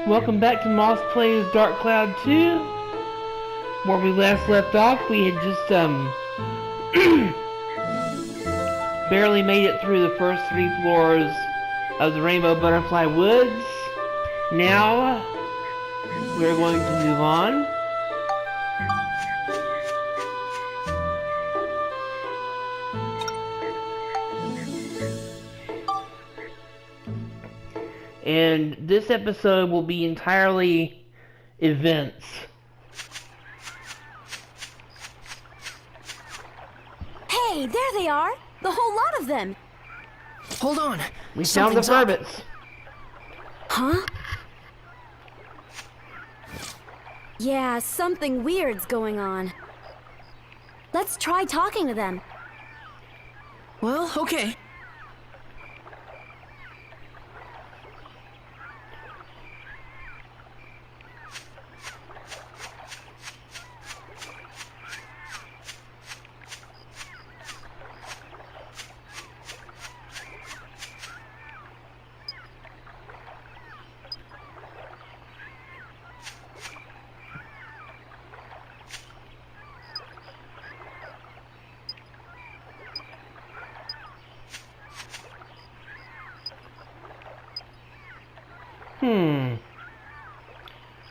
Welcome back to Moth Plays Dark Cloud 2. Where we last left off, we had just barely made it through the first 3 floors of the Rainbow Butterfly Woods. Now we're going to move on. And this episode will be entirely events. Hey, there they are! The whole lot of them! Hold on. We found the Firbits. Huh? Yeah, something weird's going on. Let's try talking to them. Well, okay.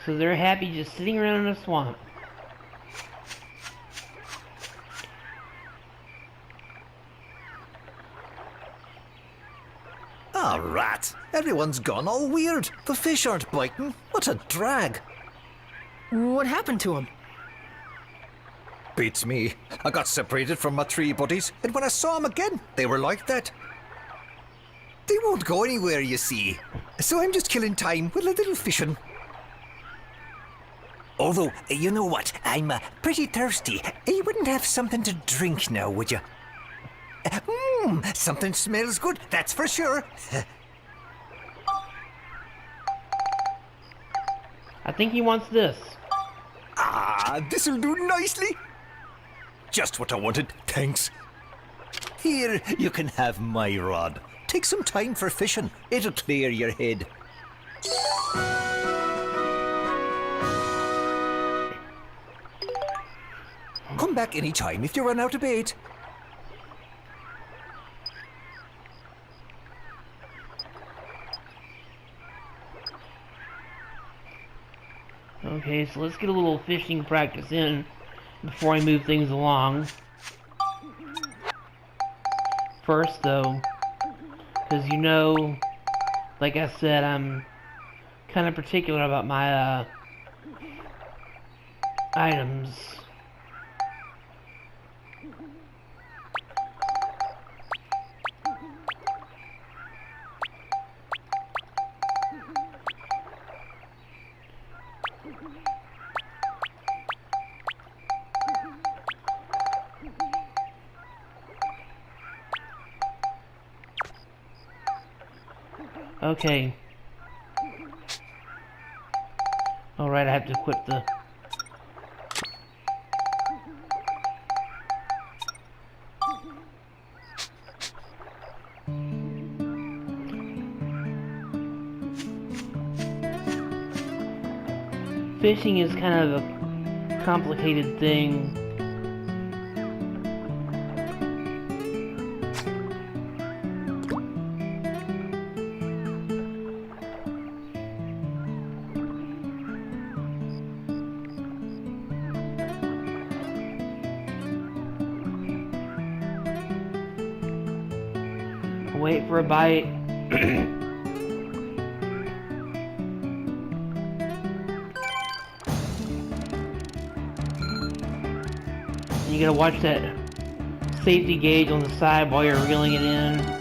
So they're happy just sitting around in a swamp. Ah, rat. Everyone's gone all weird. The fish aren't biting. What a drag. What happened to him? Beats me. I got separated from my 3 buddies, and when I saw them again, they were like that. They won't go anywhere, you see. So I'm just killing time with a little fishing. Although, you know what? I'm pretty thirsty. You wouldn't have something to drink now, would you? Something smells good, that's for sure. I think he wants this. Ah, this'll do nicely. Just what I wanted, thanks. Here, you can have my rod. Take some time for fishing. It'll clear your head. Come back any time if you run out of bait. Okay, so let's get a little fishing practice in before I move things along. First, though, because you know, like I said, I'm kind of particular about my items. Okay. Alright, I have to equip the... Fishing is kind of a complicated thing. Wait for a bite. You gotta watch that safety gauge on the side while you're reeling it in.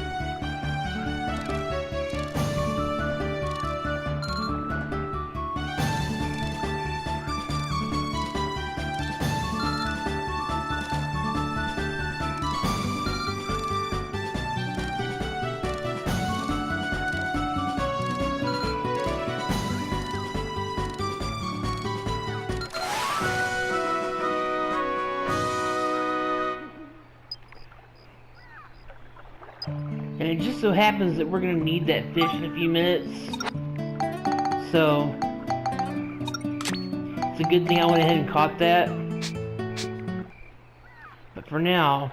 And it just so happens that we're going to need that fish in a few minutes. so it's a good thing I went ahead and caught that. But for now,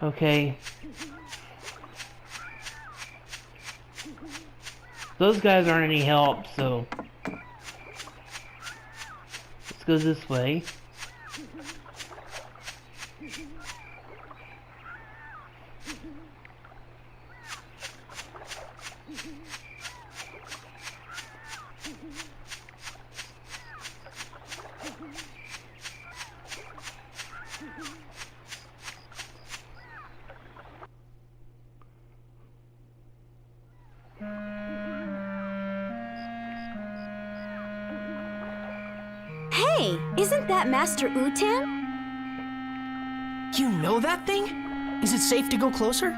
okay. Those guys aren't any help, so let's go this way. Hey, isn't that Master Utan? You know that thing? Is it safe to go closer?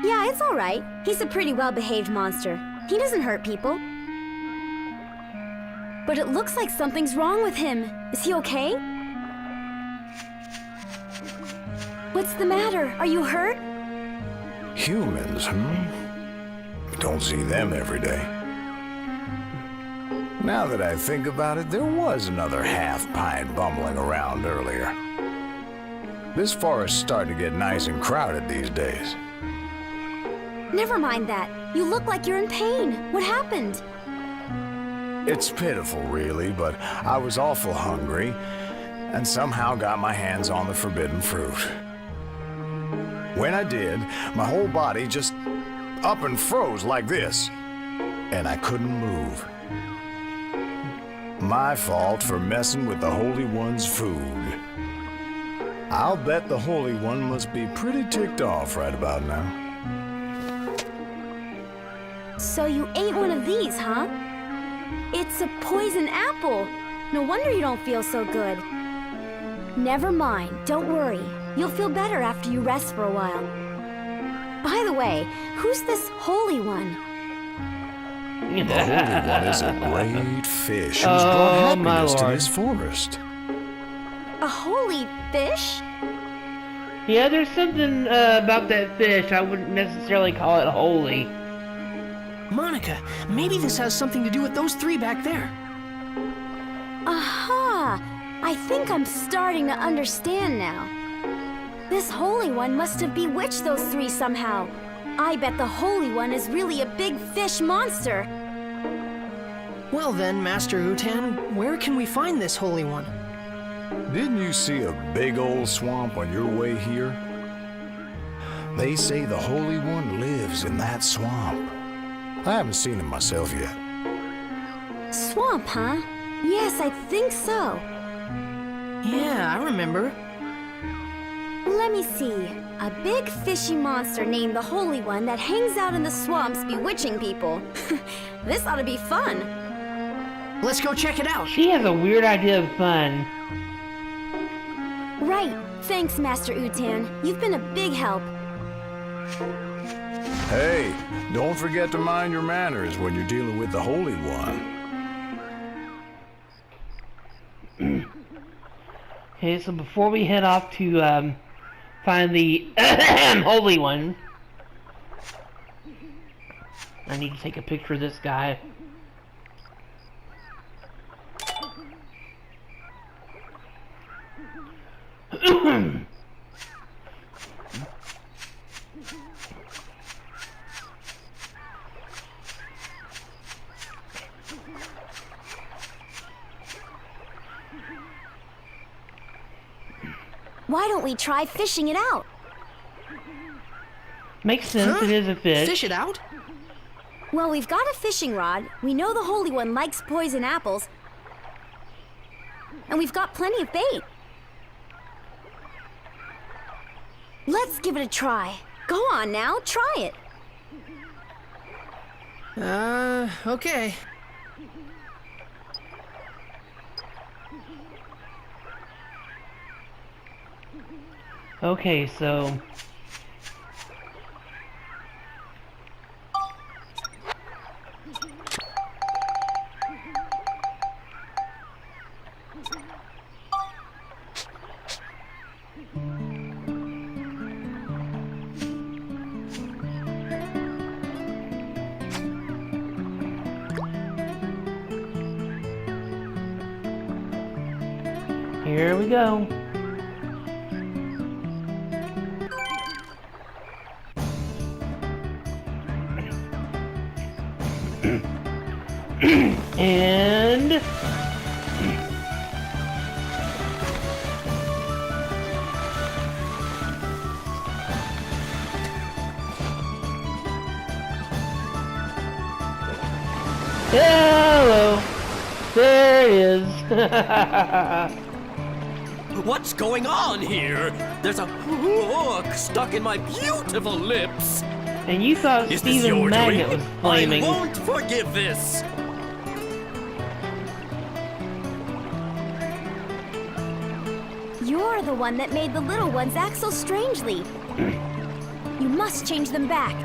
Yeah, it's all right. He's a pretty well-behaved monster. He doesn't hurt people. But it looks like something's wrong with him. Is he okay? What's the matter? Are you hurt? Humans, Don't see them every day. Now that I think about it, there was another half-pint bumbling around earlier. This forest's starting to get nice and crowded these days. Never mind that. You look like you're in pain. What happened? It's pitiful, really, but I was awful hungry and somehow got my hands on the forbidden fruit. When I did, my whole body just up and froze like this, and I couldn't move. My fault for messing with the Holy One's food. I'll bet the Holy One must be pretty ticked off right about now. So you ate one of these, huh? It's a poison apple. No wonder you don't feel so good. Never mind, don't worry. You'll feel better after you rest for a while. By the way, who's this Holy One? The Holy One is a great fish who's brought happiness to this forest. A holy fish? Yeah, there's something about that fish. I wouldn't necessarily call it holy. Monica, maybe this has something to do with those three back there. Aha! I think I'm starting to understand now. This Holy One must have bewitched those three somehow. I bet the Holy One is really a big fish monster. Well then, Master Utan, where can we find this Holy One? Didn't you see a big old swamp on your way here? They say the Holy One lives in that swamp. I haven't seen him myself yet. Swamp, huh? Yes, I think so. Yeah, I remember. Let me see. A big fishy monster named the Holy One that hangs out in the swamps bewitching people. This ought to be fun. Let's go check it out. She has a weird idea of fun. Right. Thanks, Master Utan. You've been a big help. Hey, don't forget to mind your manners when you're dealing with the Holy One. Okay, so before we head off to find the Holy One, I need to take a picture of this guy. Why don't we try fishing it out? Makes sense, it is a fish. Fish it out? Well, we've got a fishing rod. We know the Holy One likes poison apples. And we've got plenty of bait. Let's give it a try. Go on now, try it. Okay. Okay, so... Here we go. And... hello! There it is! What's going on here? There's a hook stuck in my beautiful lips. And you thought Is this Stephen your Magnet doing? was flaming. I won't forgive this. You're the one that made the little ones act so strangely. You must change them back.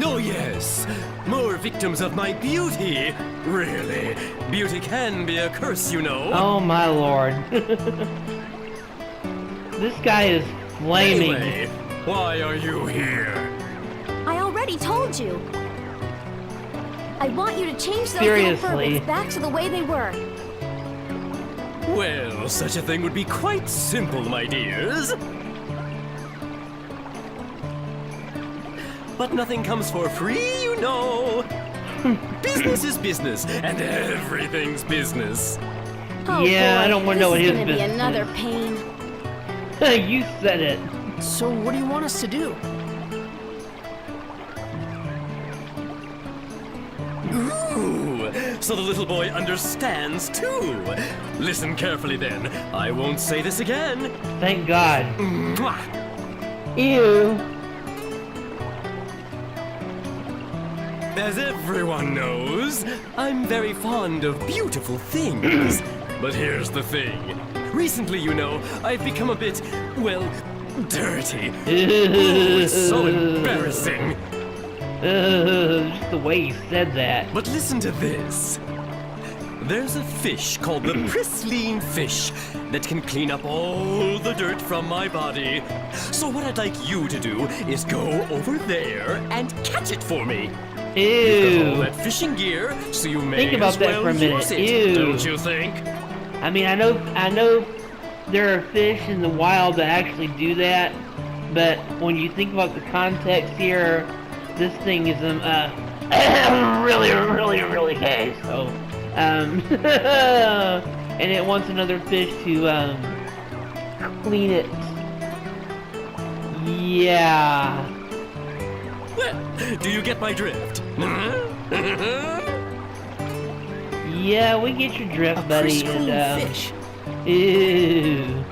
Oh yes, more victims of my beauty. Really, beauty can be a curse, you know. Oh my lord. This guy is flaming. Anyway, why are you here? I already told you. I want you to change those Seriously. little Firbits back to the way they were. Well, such a thing would be quite simple, my dears. But nothing comes for free, you know. Business is business, and everything's business. Oh Yeah, boy, I don't wanna know what this his is gonna be business another is. pain. You said it. So what do you want us to do? Ooh, so the little boy understands too. Listen carefully then. I won't say this again. Thank God. Mwah. Ew. As everyone knows, I'm very fond of beautiful things. But here's the thing. Recently, you know, I've become a bit, well, dirty. Oh, it's so embarrassing. Just the way he said that. But listen to this. There's a fish called the pristine fish that can clean up all the dirt from my body. So what I'd like you to do is go over there and catch it for me. You've got all Ew. that fishing gear, so you may Think about as that well for a minute. use it, Ew. don't you think? I mean, I know there are fish in the wild that actually do that, but when you think about the context here, this thing is really gay. So, and it wants another fish to clean it. Yeah. Well, do you get my drift? Yeah, we get your drift, A buddy. pristine And fish. ew.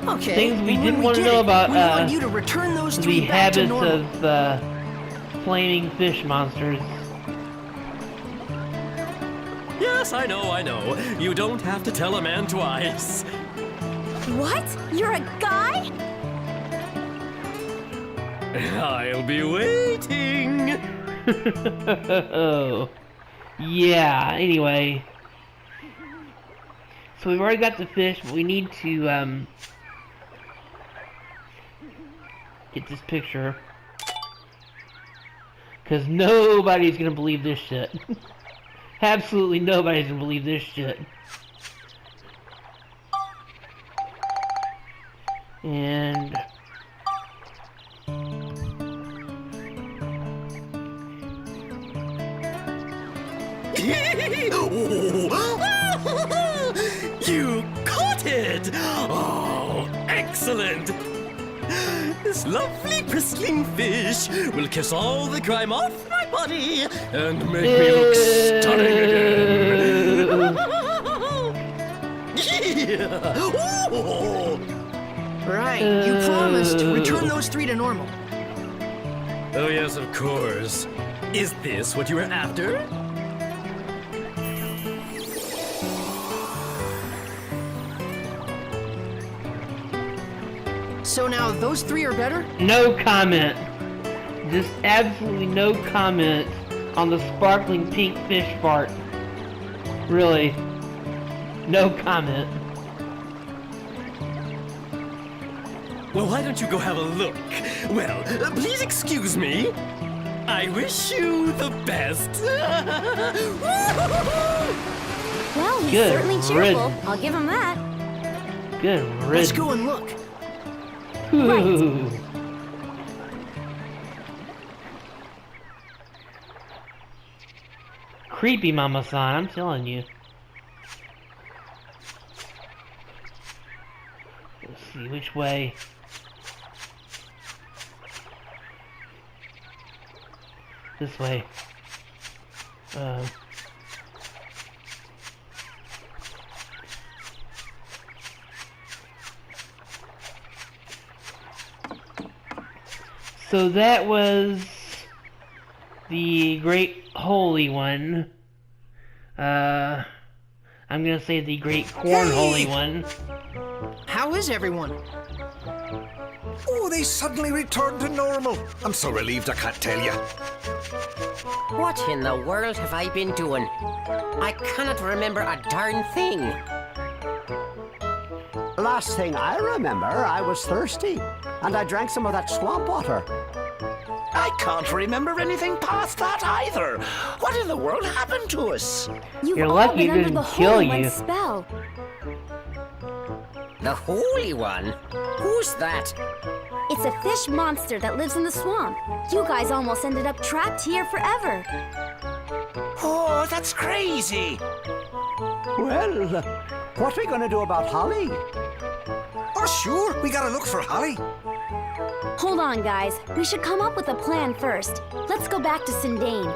Okay. Things we and didn't when want to get know it, about, we want you to return those the three back to habits normal. of flaming fish monsters. Yes, I know. You don't have to tell a man twice. What? You're a guy? I'll be waiting. Oh. Yeah, anyway. So we've already got the fish, but we need to, get this picture. Because nobody's gonna believe this shit. Absolutely nobody's gonna believe this shit. And... You caught it! Oh, excellent! This lovely pristine fish will kiss all the grime off my body and make me look stunning again. Yeah. Oh. Right. You promised. Return those three to normal. Oh yes, of course. Is this what you were after? So now those three are better? No comment. Just absolutely no comment on the sparkling pink fish part. Really. No comment. Well, why don't you go have a look? Well, please excuse me. I wish you the best. Well, he's Good certainly cheerful. riddance. I'll give him that. Good Let's riddance. go and look. Ooh. Creepy Mama-san, I'm telling you. Let's see which way. This way. So that was the Great Holy One. I'm gonna say the Great Corn Holy One. How is everyone? Oh, they suddenly returned to normal. I'm so relieved I can't tell you. What in the world have I been doing? I cannot remember a darn thing. Last thing I remember, I was thirsty, and I drank some of that swamp water. I can't remember anything past that either. What in the world happened to us? You've You're all lucky been it under didn't the kill Holy you. One's spell. The Holy One? Who's that? It's a fish monster that lives in the swamp. You guys almost ended up trapped here forever. Oh, that's crazy. Well, what are we going to do about Holly? Oh, sure, we gotta look for Holly. Hold on, guys. We should come up with a plan first. Let's go back to Sindane.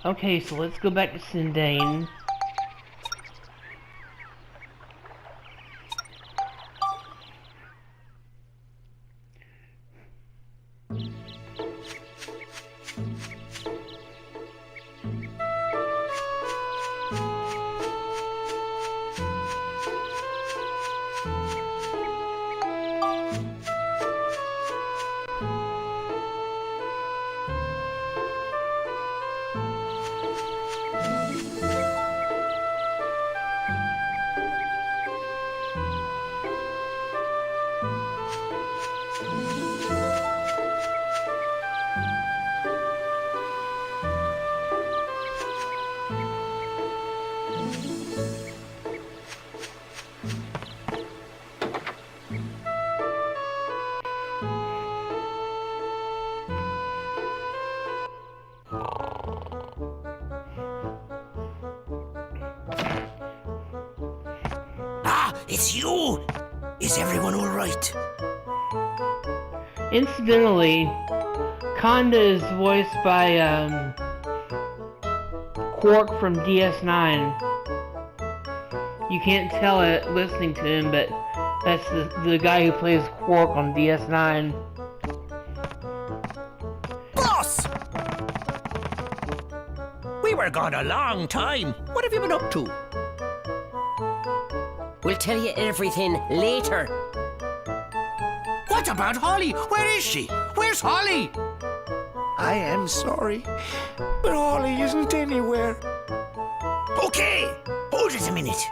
Okay, so let's go back to Sindane. Ah, it's you. Is everyone all right? Incidentally, Conda is voiced by Quark from DS9. You can't tell it listening to him, but that's the guy who plays Quark on DS9. Boss! We were gone a long time. What have you been up to? We'll tell you everything later. What about Holly? Where is she? Where's Holly? I am sorry, but Holly isn't anywhere. Okay, hold it a minute.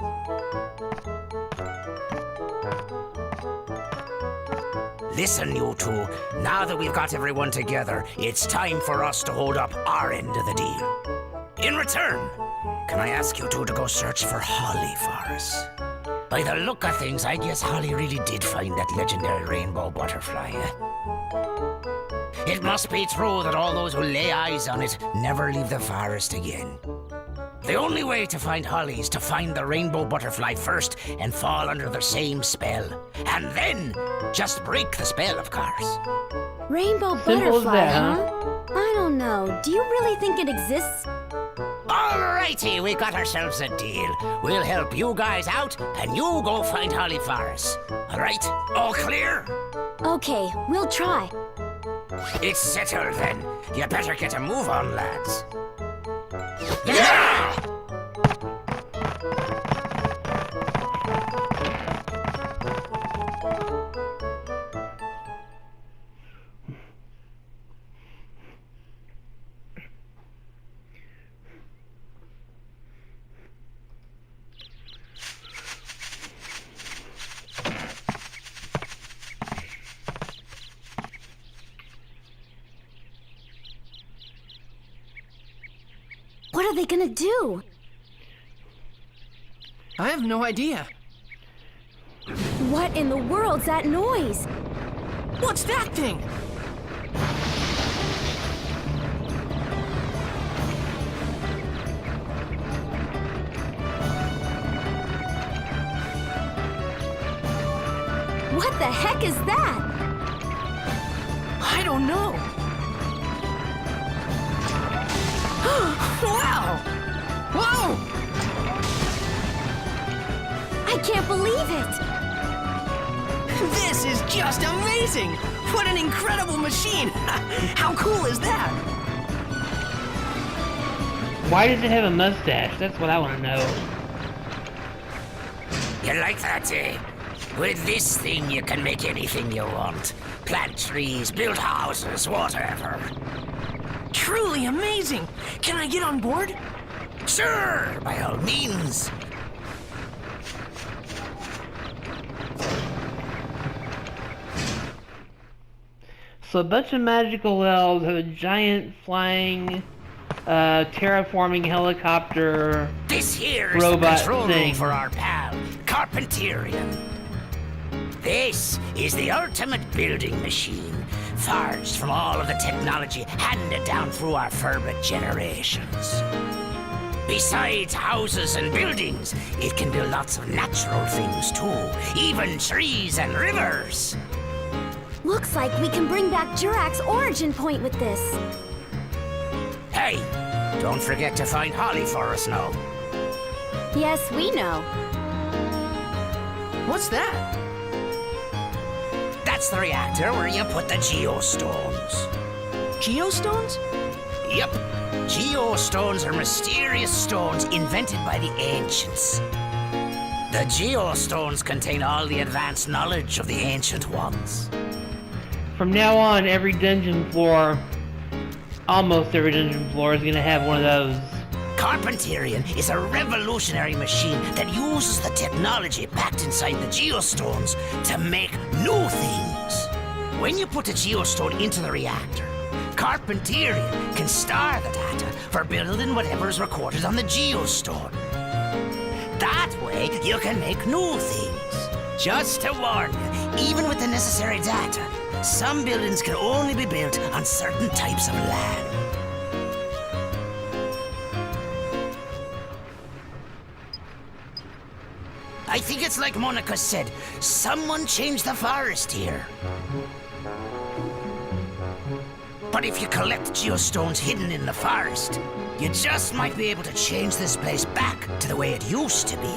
Listen, you two. Now that we've got everyone together, it's time for us to hold up our end of the deal. In return, can I ask you two to go search for Holly for us? By the look of things, I guess Holly really did find that legendary rainbow butterfly. It must be true that all those who lay eyes on it never leave the forest again. The only way to find Holly is to find the rainbow butterfly first and fall under the same spell. And then just break the spell, of course. Rainbow Simple as butterfly, that, huh? I don't know. Do you really think it exists? Alrighty, we got ourselves a deal. We'll help you guys out, and you go find Holly for us. Alright? All clear? Okay, we'll try. It's settled then. You better get a move on, lads. Yeah! What are they gonna do? I have no idea. What in the world's that noise? What's that thing? What the heck is that? I don't know. Wow! Whoa! I can't believe it! This is just amazing! What an incredible machine! How cool is that? Why does it have a mustache? That's what I want to know. You like that, eh? With this thing, you can make anything you want. Plant trees, build houses, whatever. Truly amazing! Can I get on board? Sure, by all means. So a bunch of magical elves have a giant flying, terraforming helicopter This here is the robot control thing. room for our pal, Carpenterian. This is the ultimate building machine, forged from all of the technology handed down through our Firbit generations. Besides houses and buildings, it can build lots of natural things too, even trees and rivers. Looks like we can bring back Jurak's origin point with this. Hey, don't forget to find Holly for us now. Yes, we know. What's that? That's the reactor where you put the geostones. Geostones? Yep. Geostones are mysterious stones invented by the ancients. The geostones contain all the advanced knowledge of the ancient ones. From now on, every dungeon floor, almost every dungeon floor, is going to have one of those. Carpenterian is a revolutionary machine that uses the technology packed inside the geostones to make new things. When you put a geostone into the reactor, Carpenterian can store the data for building whatever is recorded on the geostone. That way, you can make new things. Just to warn you, even with the necessary data, some buildings can only be built on certain types of land. I think it's like Monica said, someone changed the forest here. But if you collect geostones hidden in the forest, you just might be able to change this place back to the way it used to be.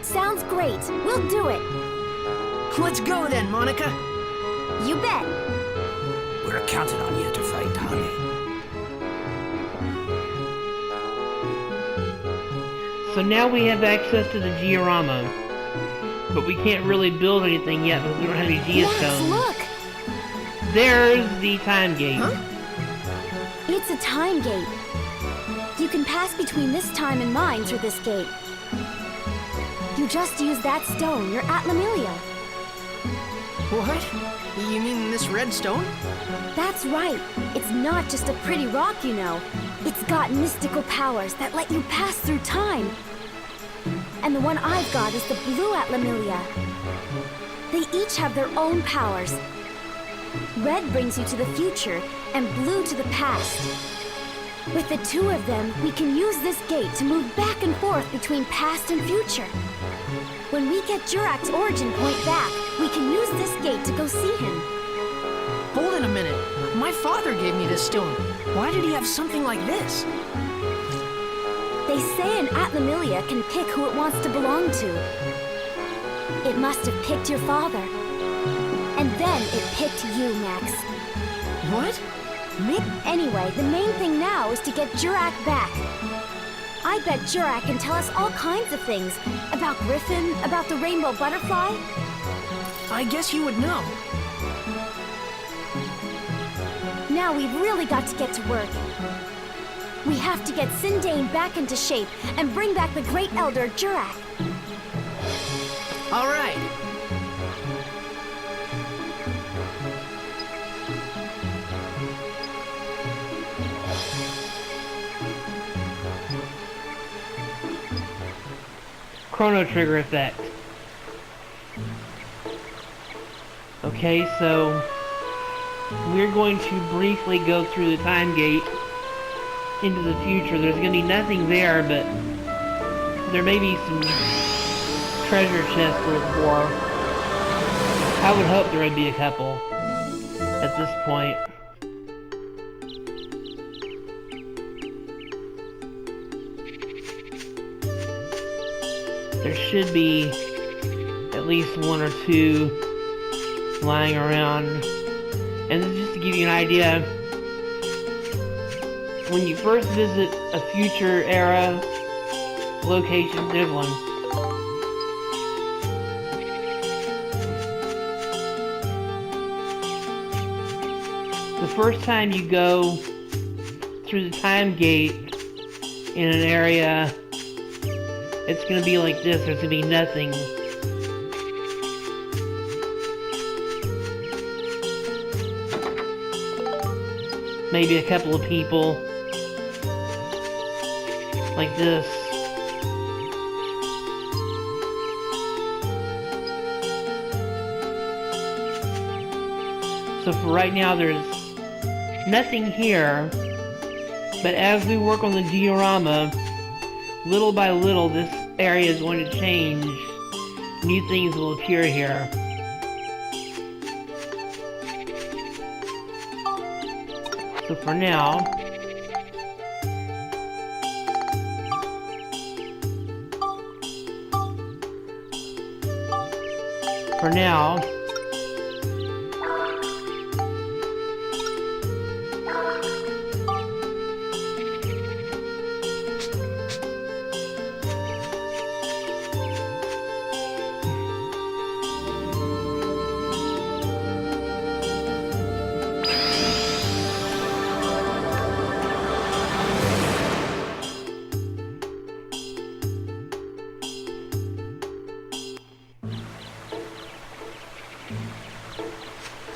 Sounds great. We'll do it. Let's go then, Monica. You bet. We're counting on you to find Holly. So now we have access to the Georama. But we can't really build anything yet because we don't have any Yes, geostones. look. There's the time gate. Huh? It's a time gate. You can pass between this time and mine through this gate. You just use that stone. You're at Lemuria. What? You mean this red stone? That's right. It's not just a pretty rock, you know. It's got mystical powers that let you pass through time. And the one I've got is the blue at Lemuria. They each have their own powers. Red brings you to the future, and blue to the past. With the two of them, we can use this gate to move back and forth between past and future. When we get Jurak's origin point back, we can use this gate to go see him. Hold it a minute. My father gave me this stone. Why did he have something like this? They say an Atlamilia can pick who it wants to belong to. It must have picked your father. And then it picked you, Max. What? Me? Anyway, the main thing now is to get Jurak back. I bet Jurak can tell us all kinds of things. About Griffin, about the rainbow butterfly. I guess you would know. Now we've really got to get to work. We have to get Sindane back into shape and bring back the Great Elder Jurak. All right. Chrono Trigger effect. Okay, so we're going to briefly go through the time gate into the future. There's going to be nothing there, but there may be some treasure chests to look for. I would hope there would be a couple at this point. There should be at least one or two lying around. And just to give you an idea, when you first visit a future era location, there's one. The first time you go through the time gate in an area, it's gonna be like this. There's gonna be nothing. Maybe a couple of people. Like this. So for right now, there's nothing here. But as we work on the diorama, little by little, this area is going to change. New things will appear here. So for now,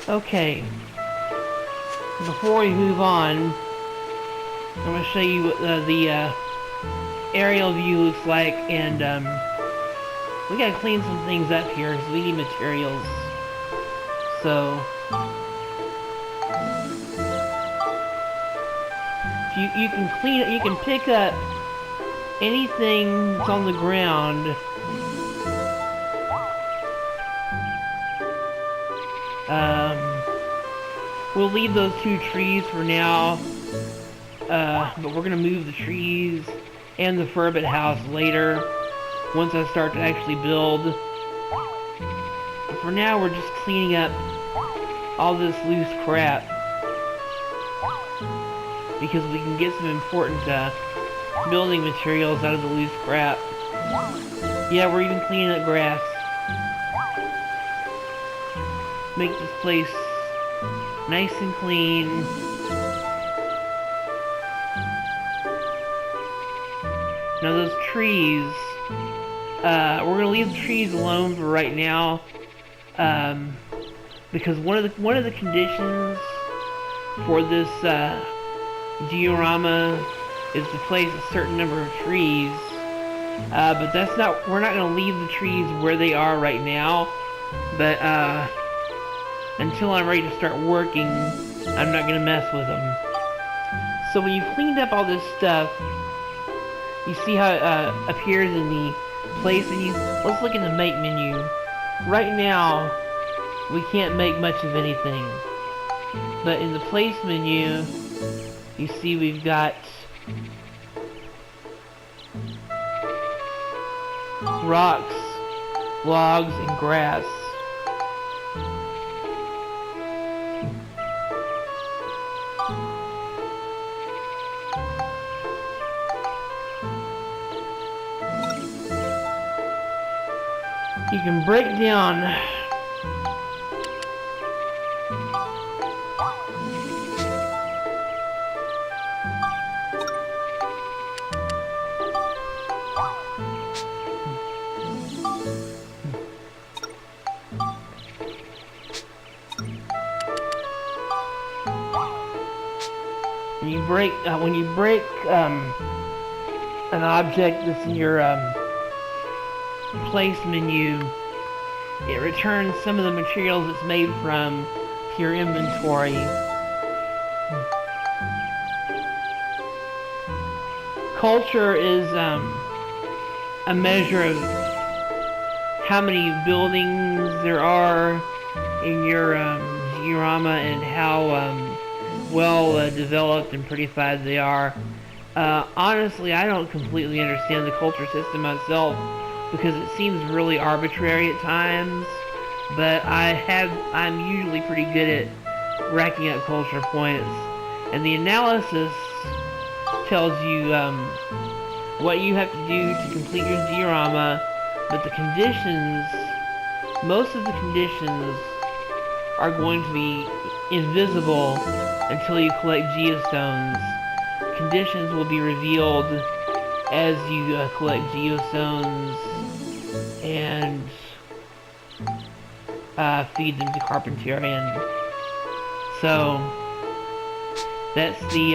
okay, before we move on, I'm going to show you what the aerial view looks like, and we got to clean some things up here, because we need materials. So, you can clean it, you can pick up anything that's on the ground. We'll leave those two trees for now, but we're gonna move the trees and the Firbit house later, once I start to actually build. But for now, we're just cleaning up all this loose crap, because we can get some important building materials out of the loose crap. Yeah, we're even cleaning up grass. Make this place nice and clean. Now those trees, we're gonna leave the trees alone for right now, because one of the conditions for this diorama is to place a certain number of trees. But we're not gonna leave the trees where they are right now. But until I'm ready to start working, I'm not gonna mess with them. So when you've cleaned up all this stuff, you see how it appears in the place menu. Let's look in the make menu. Right now, we can't make much of anything. But in the place menu, you see we've got rocks, logs, and grass. You can break down when you break an object that's in your place menu, it returns some of the materials it's made from to your inventory. Culture is a measure of how many buildings there are in your diorama and how well developed and prettified they are. Honestly, I don't completely understand the culture system myself because it seems really arbitrary at times, but I'm usually pretty good at racking up culture points, and the analysis tells you what you have to do to complete your diorama, but the conditions, most of the conditions are going to be invisible until you collect geostones. Conditions will be revealed as you collect geostones and feed them to Carpentarian. So that's the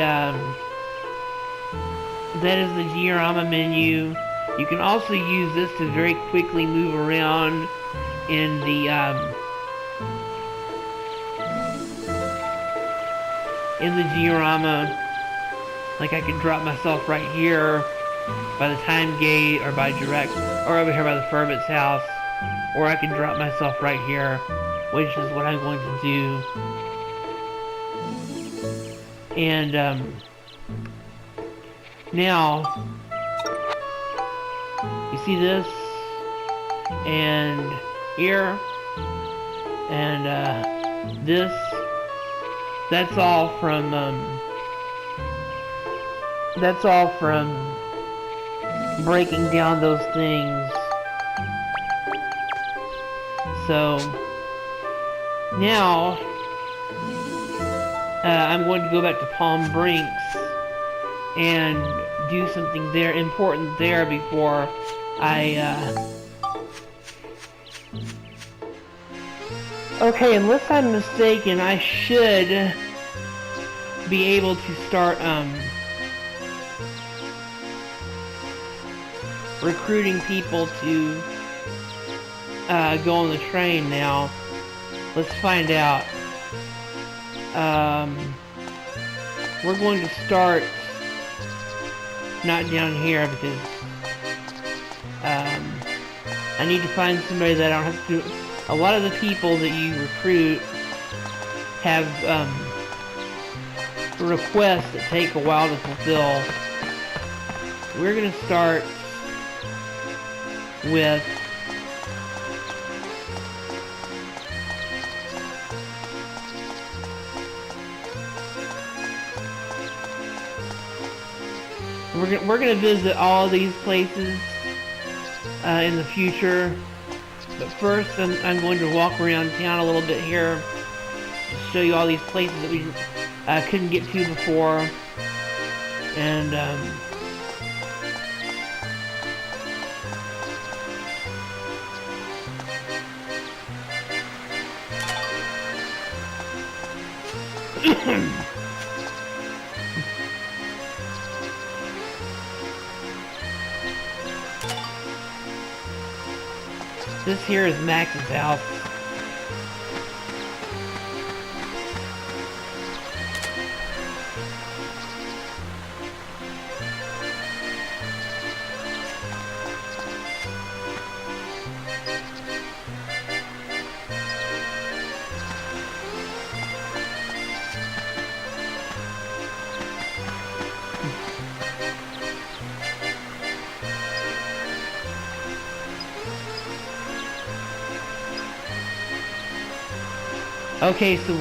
that is the diorama menu. You can also use this to very quickly move around in the diorama. Like I could drop myself right here by the time gate, or by direct, or over here by the Firbits house, or I could drop myself right here, which is what I'm going to do. And now you see this, and here, and this. That's all from breaking down those things. So now I'm going to go back to Palm Brinks and do something there important there before I okay, unless I'm mistaken, I should be able to start recruiting people to go on the train now. Let's find out. We're going to start not down here because I need to find somebody that I don't have to do. A lot of the people that you recruit have requests that take a while to fulfill. We're going to start with we're going to visit all these places in the future. But first, I'm going to walk around town a little bit here to show you all these places that we couldn't get to before. And this here is Max's house. Okay, so,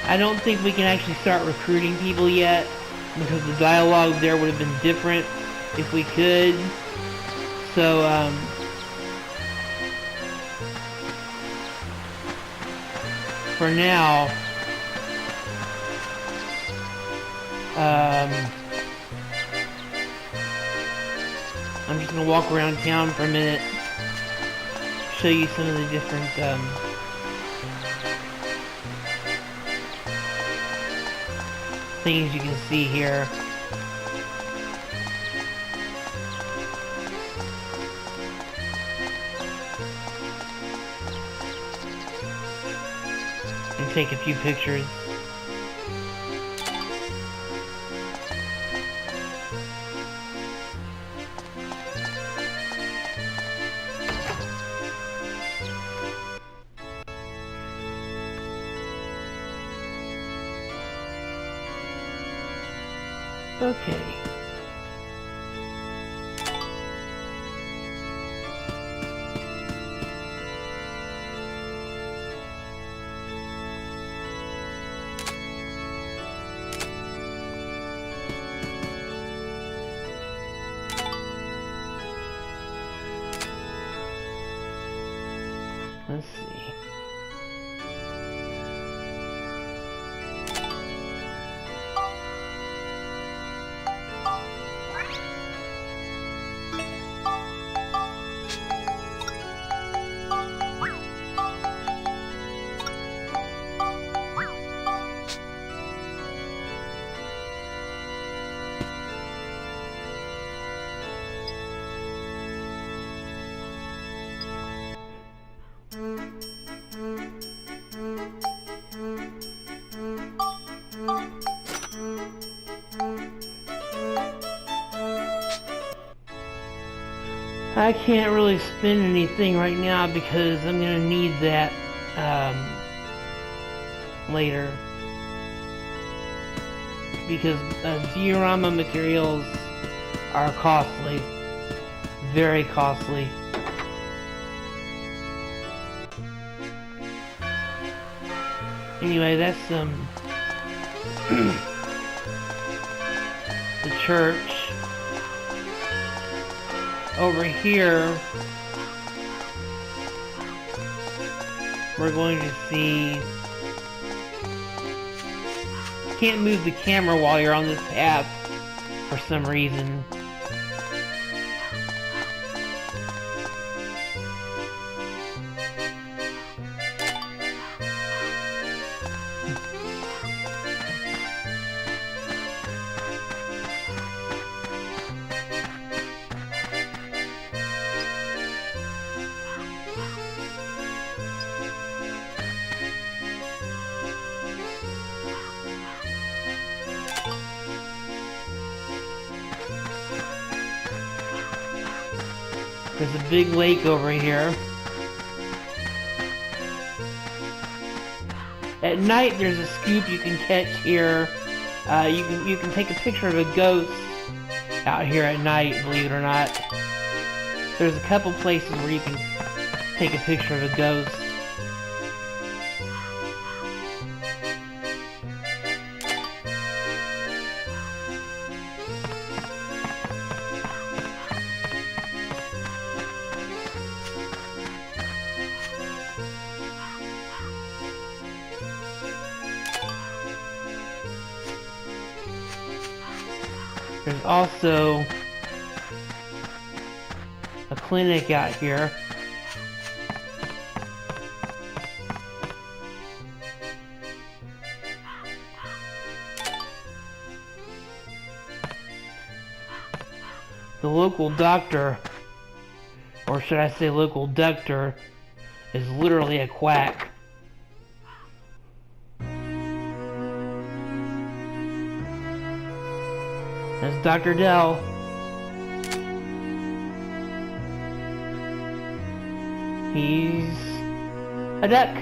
I don't think we can actually start recruiting people yet, because the dialogue there would have been different if we could. So, for now, I'm just gonna walk around town for a minute, show you some of the different, things you can see here. And take a few pictures. Okay. Let's see. I can't really spend anything right now because I'm gonna need that later. Because diorama materials are costly. Very costly. Anyway, that's the church. Over here, we're going to see... Can't move the camera while you're on this path for some reason. There's a big lake over here. At night, there's a scoop you can catch here. You can take a picture of a ghost out here at night, believe it or not. There's a couple places where you can take a picture of a ghost. There's also a clinic out here. The local doctor, or should I say local doctor, is literally a quack. That's Dr. Dell. He's a duck.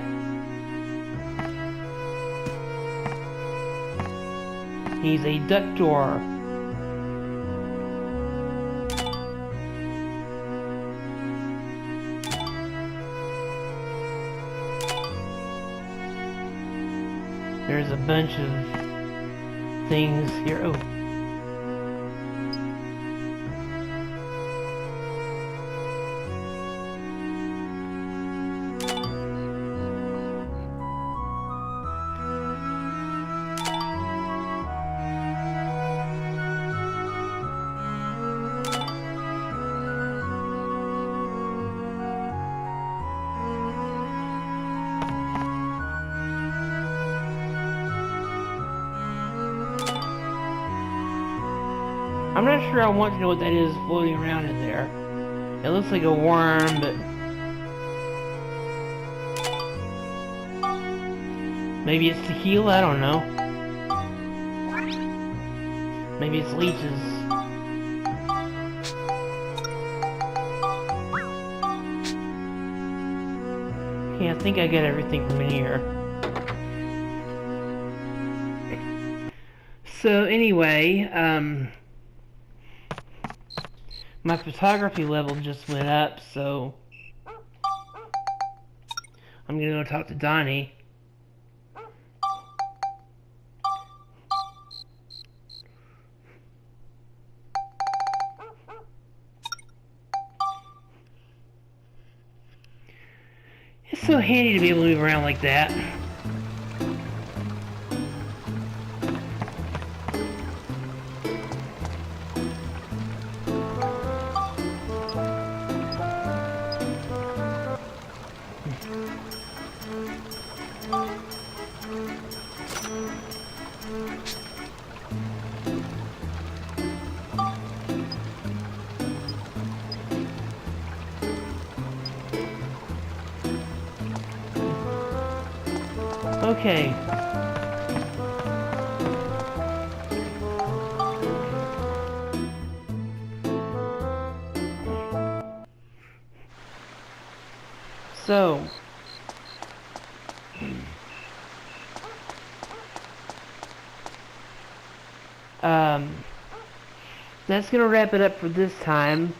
He's a ductor. There's a bunch of things here. Oh. I'm not sure I want to know what that is floating around in there. It looks like a worm, but maybe it's tequila, I don't know. Maybe it's leeches. Okay, I think I got everything from in here. So anyway, my photography level just went up, so I'm gonna go talk to Donnie. It's so handy to be able to move around like that. Okay. So, that's gonna wrap it up for this time.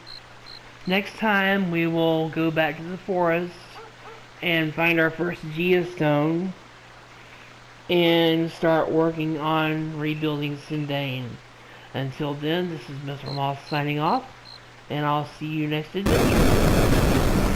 Next time we will go back to the forest and find our first geostone and start working on rebuilding Sindane. Until then, this is Mr. Moth signing off, and I'll see you next adventure.